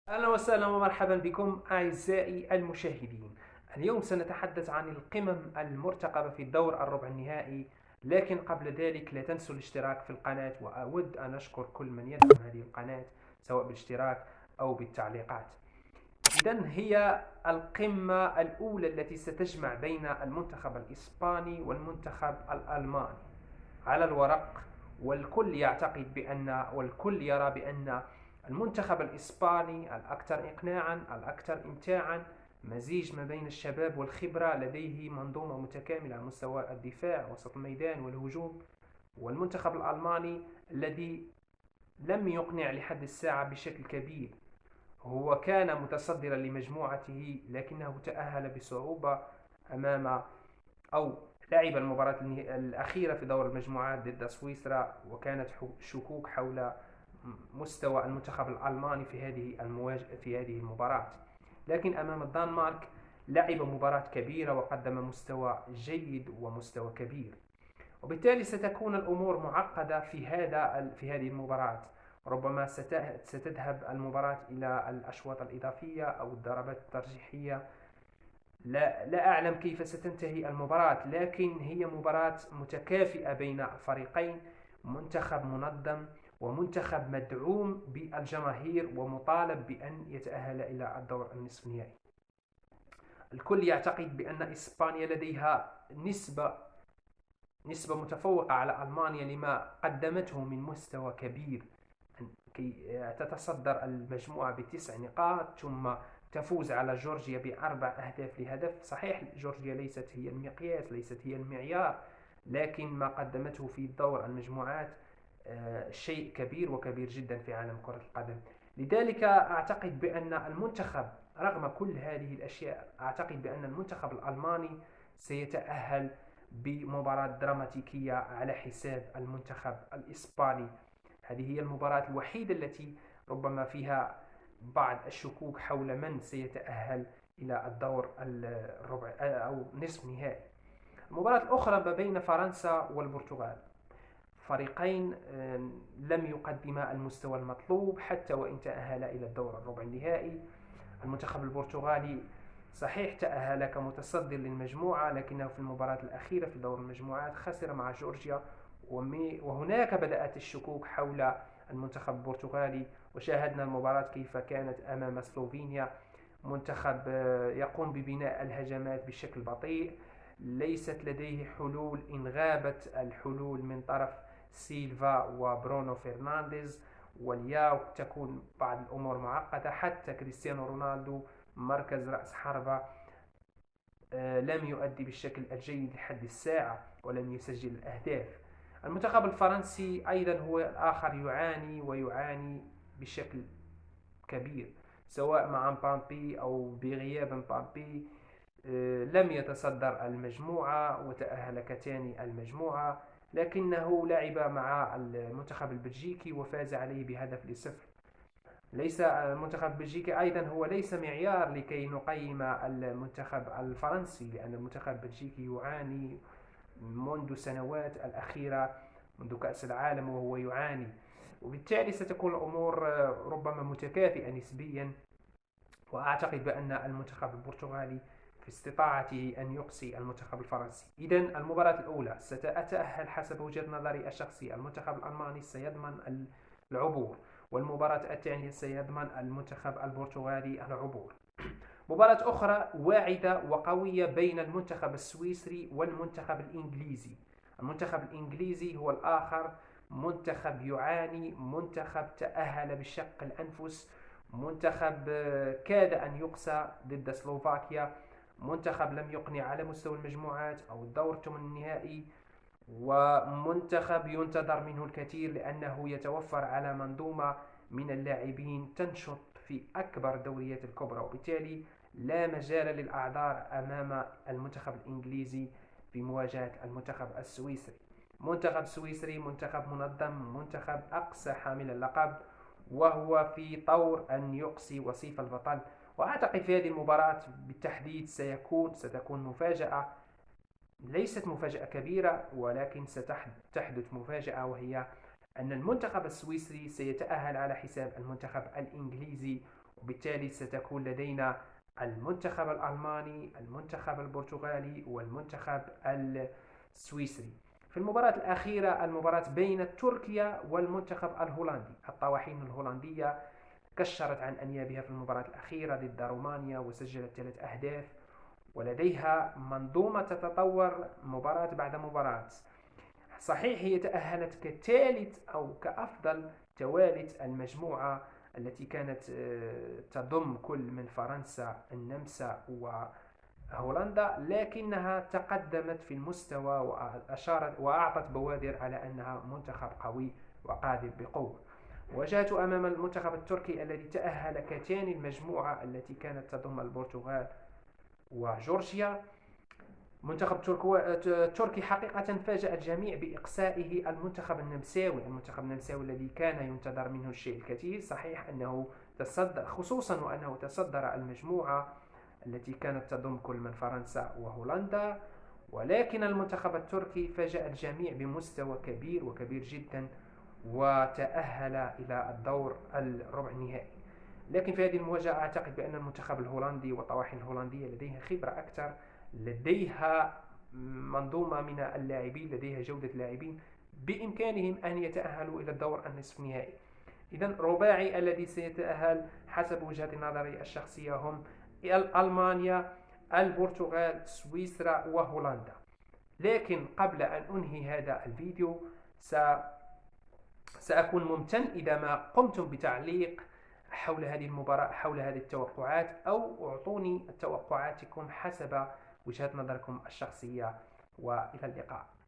أهلا وسهلا ومرحبا بكم أعزائي المشاهدين. اليوم سنتحدث عن القمم المرتقبة في الدور الربع النهائي، لكن قبل ذلك لا تنسوا الاشتراك في القناة، وأود أن أشكر كل من يدعم هذه القناة سواء بالاشتراك أو بالتعليقات. إذن هي القمة الأولى التي ستجمع بين المنتخب الإسباني والمنتخب الألماني على الورق، والكل يرى بأن المنتخب الإسباني الأكثر إقناعا الأكثر إمتاعا، مزيج ما بين الشباب والخبرة، لديه منظومة متكاملة على مستوى الدفاع وسط الميدان والهجوم. والمنتخب الألماني الذي لم يقنع لحد الساعة بشكل كبير، هو كان متصدرا لمجموعته لكنه تأهل بصعوبة أمام أو لعب المباراة الأخيرة في دور المجموعات ضد سويسرا، وكانت شكوك حول مستوى المنتخب الألماني في هذه المباراة. لكن أمام الدنمارك لعب مباراة كبيرة وقدم مستوى جيد ومستوى كبير، وبالتالي ستكون الأمور معقدة في هذه المباراة. ربما ستذهب المباراة إلى الأشواط الإضافية أو الضربات الترجيحية. لا أعلم كيف ستنتهي المباراة، لكن هي مباراة متكافئة بين الفريقين، منتخب منظم ومنتخب مدعوم بالجماهير ومطالب بأن يتأهل إلى الدور النصف النهائي. الكل يعتقد بأن إسبانيا لديها نسبة متفوقة على ألمانيا لما قدمته من مستوى كبير، كي تتصدر المجموعة بتسع نقاط ثم تفوز على جورجيا بأربع أهداف لهدف. صحيح جورجيا ليست هي المقياس، ليست هي المعيار، لكن ما قدمته في دور المجموعات شيء كبير وكبير جدا في عالم كرة القدم. لذلك أعتقد بأن المنتخب، رغم كل هذه الأشياء، أعتقد بأن المنتخب الألماني سيتأهل بمباراة دراماتيكية على حساب المنتخب الإسباني. هذه هي المباراة الوحيدة التي ربما فيها بعض الشكوك حول من سيتأهل إلى الدور الربع أو نصف نهائي. المباراة الأخرى ما بين فرنسا والبرتغال، فريقين لم يقدما المستوى المطلوب حتى وإن تأهل إلى الدور الربع النهائي. المنتخب البرتغالي صحيح تأهل كمتصدر للمجموعة، لكنه في المباراة الأخيرة في دور المجموعات خسر مع جورجيا، وهناك بدأت الشكوك حول المنتخب البرتغالي. وشاهدنا المباراة كيف كانت أمام سلوفينيا، منتخب يقوم ببناء الهجمات بشكل بطيء، ليست لديه حلول، إن غابت الحلول من طرف سيلفا وبرونو فرنانديز والياو تكون بعض الأمور معقدة. حتى كريستيانو رونالدو مركز رأس حربة لم يؤدي بالشكل الجيد لحد الساعة ولم يسجل الأهداف. المنتخب الفرنسي أيضا هو الآخر يعاني ويعاني بشكل كبير، سواء مع مبامبي أو بغياب مبامبي. لم يتصدر المجموعة وتأهل كثاني المجموعة، لكنه لعب مع المنتخب البلجيكي وفاز عليه بهدف لصفر. ليس المنتخب البلجيكي أيضا هو ليس معيار لكي نقيم المنتخب الفرنسي، لأن المنتخب البلجيكي يعاني منذ سنوات الأخيرة، منذ كأس العالم وهو يعاني. وبالتالي ستكون الأمور ربما متكافئة نسبيا، وأعتقد بأن المنتخب البرتغالي في استطاعته أن يقصي المنتخب الفرنسي. إذا المباراة الأولى ستتأهل حسب وجهة نظري الشخصية المنتخب الألماني سيضمن العبور، والمباراة الثانية سيضمن المنتخب البرتغالي العبور. مباراة أخرى واعدة وقوية بين المنتخب السويسري والمنتخب الإنجليزي. المنتخب الإنجليزي هو الآخر منتخب يعاني، منتخب تأهل بشق الأنفس، منتخب كاد أن يقسى ضد سلوفاكيا، منتخب لم يقنع على مستوى المجموعات أو الدور ثمن النهائي، ومنتخب ينتظر منه الكثير لأنه يتوفر على منظومة من اللاعبين تنشط في أكبر الدوريات الكبرى، وبالتالي لا مجال للأعذار أمام المنتخب الإنجليزي في مواجهة المنتخب السويسري. منتخب سويسري منتخب منظم، منتخب أقصى حامل اللقب، وهو في طور أن يقصي وصيف البطل. وأعتقد في هذه المباراة بالتحديد ستكون مفاجأة، ليست مفاجأة كبيرة ولكن ستحدث مفاجأة، وهي أن المنتخب السويسري سيتأهل على حساب المنتخب الإنجليزي. وبالتالي ستكون لدينا المنتخب الألماني، المنتخب البرتغالي، والمنتخب السويسري. في المباراة الأخيرة، المباراة بين تركيا والمنتخب الهولندي، الطواحين الهولندية كشرت عن أنيابها في المباراة الأخيرة ضد رومانيا وسجلت 3 أهداف، ولديها منظومة تتطور مباراة بعد مباراة. صحيح هي تأهلت كثالث أو كأفضل توالت المجموعة التي كانت تضم كل من فرنسا، النمسا وهولندا، لكنها تقدمت في المستوى وأشارت وأعطت بوادر على أنها منتخب قوي وقادم بقوة. واجهته أمام المنتخب التركي الذي تأهل كثاني المجموعة التي كانت تضم البرتغال وجورجيا. منتخب التركي حقيقة فاجأ الجميع بإقصائه المنتخب النمساوي الذي كان ينتظر منه الشيء الكثير. صحيح أنه تصدر، خصوصا وأنه تصدر المجموعة التي كانت تضم كل من فرنسا وهولندا، ولكن المنتخب التركي فاجأ الجميع بمستوى كبير وكبير جدا، وتأهل إلى الدور الربع النهائي. لكن في هذه المواجهة أعتقد بأن المنتخب الهولندي والطواحن الهولندية لديها خبرة أكثر، لديها منظومة من اللاعبين، لديها جودة لاعبين بإمكانهم أن يتأهلوا إلى الدور النصف النهائي. إذا رباعي الذي سيتأهل حسب وجهة نظري الشخصية هم ألمانيا، البرتغال، سويسرا وهولندا. لكن قبل أن أنهي هذا الفيديو سأكون ممتن إذا ما قمتم بتعليق حول هذه المباراة، حول هذه التوقعات، أو أعطوني توقعاتكم حسب وجهة نظركم الشخصية. وإلى اللقاء.